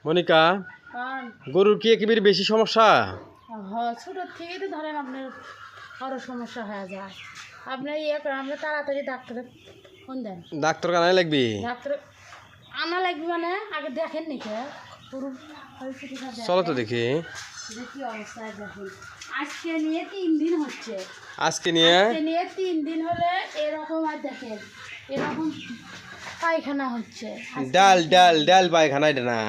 মনিকা, গরুর কি একেবারে বেশি সমস্যা? ছোট থেকেই তো ধরেন আপনার আরো সমস্যা হয়ে যায়। আপনার ইয়ে করেন, আমরা তাড়াতাড়ি ডাক্তারে ফোন দেন। ডাক্তার কানাই লাগবি? ডাক্তার আনা লাগবে মানে আগে দেখেন নাকি পুরো পরিস্থিতিটা চলো তো দেখি। দেখি অবস্থায় দেখুন। আজকে নিয়ে 3 দিন হচ্ছে। আজকে নিয়ে 3 দিন হলে এরকম আর দেখেন এরকম পায়খানা হচ্ছে। ডাল ডাল ডাল পায়খানা এটা না।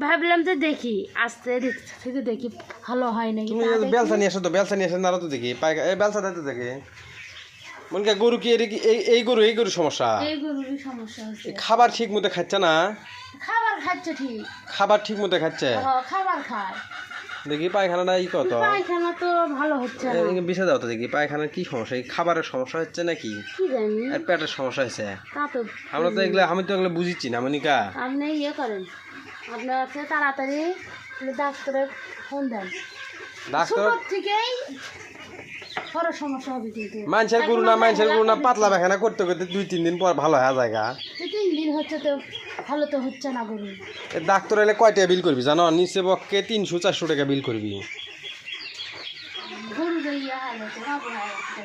ভাবলাম তো দেখি আস্তে থেকে দেখি ভালো হয় নাকি। তুমি বেলসা নিয়ে আসো তো, বেলসা নিয়ে আসো, নাড়ো তো দেখি পায়খানা। এই বেলসা দিতে দেখি। মনিকা, গরু কি এই গরু সমস্যা? এই গরুরই সমস্যা হচ্ছে। খাবার ঠিক মতো খাচ্ছে না? খাবার খাচ্ছে ঠিক, খাবার ঠিক মতো খাচ্ছে? খাবার খায়। দেখি পায়খানাটা কত? পায়খানা তো ভালো হচ্ছে না। বিষে দাও তো দেখি পায়খানার কি সমস্যা। এই খাবারের সমস্যা হচ্ছে নাকি কি জানি, আর পেটের সমস্যা হচ্ছে? তা তো আমি তো এগুলো বুঝিচ্ছি না মনিকা। আপনি ইয়ে করেন, আপনার হচ্ছে তাড়াতাড়ি ডাক্তারের ফোন দেন। ডাক্তার ছোট থেকেই বড় সমস্যা হবে কিন্তু। মানুষের গরু না পাতলা পায়খানা করতে করতে 2-3 দিন পর ভালো হয়ে যায়। 3 দিন হচ্ছে তো ভালো তো হচ্ছে না গরু। ডাক্তার এলে কয় টাকা বিল করবি জানো? নিচে পক্ষে 300-400 টাকা বিল করবি। গরু ইয়ে হয়ে গেছে, কাবু হয়ে গেছে।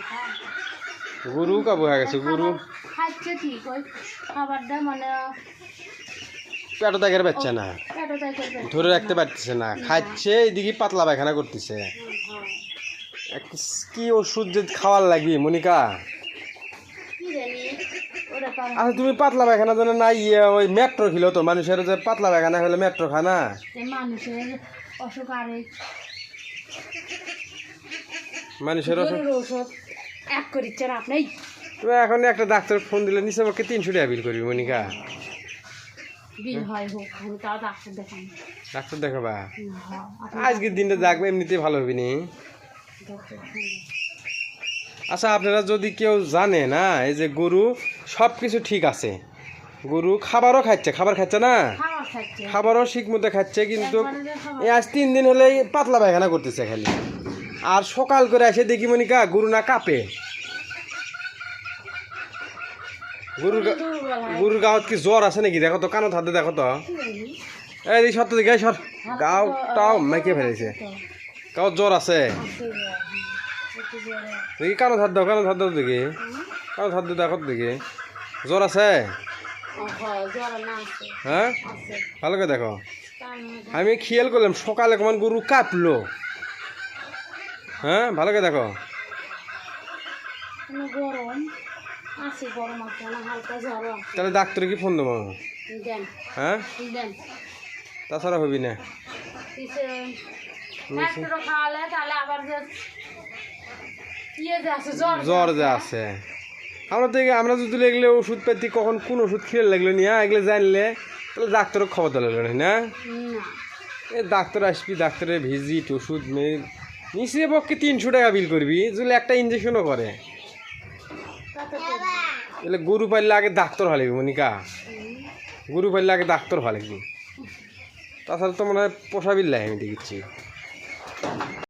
গরু কাবু হয়ে গেছে। গরু খাচ্ছে ঠিক, ওই খাবারটা মানে পেটও দেখে পাচ্ছে না, পেটও দেখে ধরে রাখতে পারতেছে না, খাচ্ছে এদিকে পাতলা পায়খানা করতেছে। কি ওষুধ যে খাওয়ার লাগবে মনিকা? কি জানি ওরা আচ্ছা, তুমি পাতলা পায়খানা যেন না ওই মেট্রো খিলো তো। মানুষের যে পাতলা পায়খানা হলে মেট্রো খানা। মানুষের অসুখ আরেক, মানুষের ওষুধ এক করিচ্ছেন আপনি। তুমি এখন একটা ডাক্তার ফোন দিলে নিচে পক্ষে 300 টাকা বিল করবি মনিকা। বিল হয় হোক, আমি তাও ডাক্তার দেখান। ডাক্তার দেখাবা? আজকের দিনটা দেখবে, এমনিতেই ভালো হবি নি। আচ্ছা, আপনারা যদি কেউ জানে না এই যে গরু সব কিছু ঠিক আছে, গরু খাবারও খাচ্ছে, খাবার খাচ্ছে না, খাবারও ঠিক মতো খাচ্ছে, কিন্তু এই আজ 3 দিন হলে পাতলা পায়খানা করতেছে খালি। আর সকাল করে এসে দেখি মনিকা গরু না কাঁপে। গরুর গাঁত কি জ্বর আছে নাকি? দেখো তো, কানো হাতে দেখো তো। এই সত্য দিকে সর, গাও টাও মেকে ফেলেছে। গাও জ্বর আছে দেখি, কানো হাত দাও, কানো হাত দাও দেখি, কানো হাত দিয়ে দেখো দেখি জ্বর আছে। হ্যাঁ, ভালো করে দেখো। আমি খেয়াল করলাম সকালে কেমন গরু কাঁপলো। হ্যাঁ, ভালো করে দেখো। তাহলে ডাক্তারে কি ফোন দেবো? হ্যাঁ, তাছাড়া হবি না। জ্বর যে আছে আমরা যদি এগুলো ওষুধ পাতি কখন কোন ওষুধ খেয়ে লাগলো নিয়ে এগুলো জানলে তাহলে ডাক্তারও খবর দেওয়া লাগলো না। এই ডাক্তার আসবি, ডাক্তারের ভিজিট ওষুধ নিচে পক্ষে 300 টাকা বিল করবি যদি একটা ইঞ্জেকশনও করে। তাহলে গরু পাইলে আগে ডাক্তার হওয়া লাগবে মনিকা, গরু পাইলে আগে ডাক্তার হওয়া লাগবে। তাছাড়া তো মনে হয় পোষাবিল লাগে আমি দেখছি।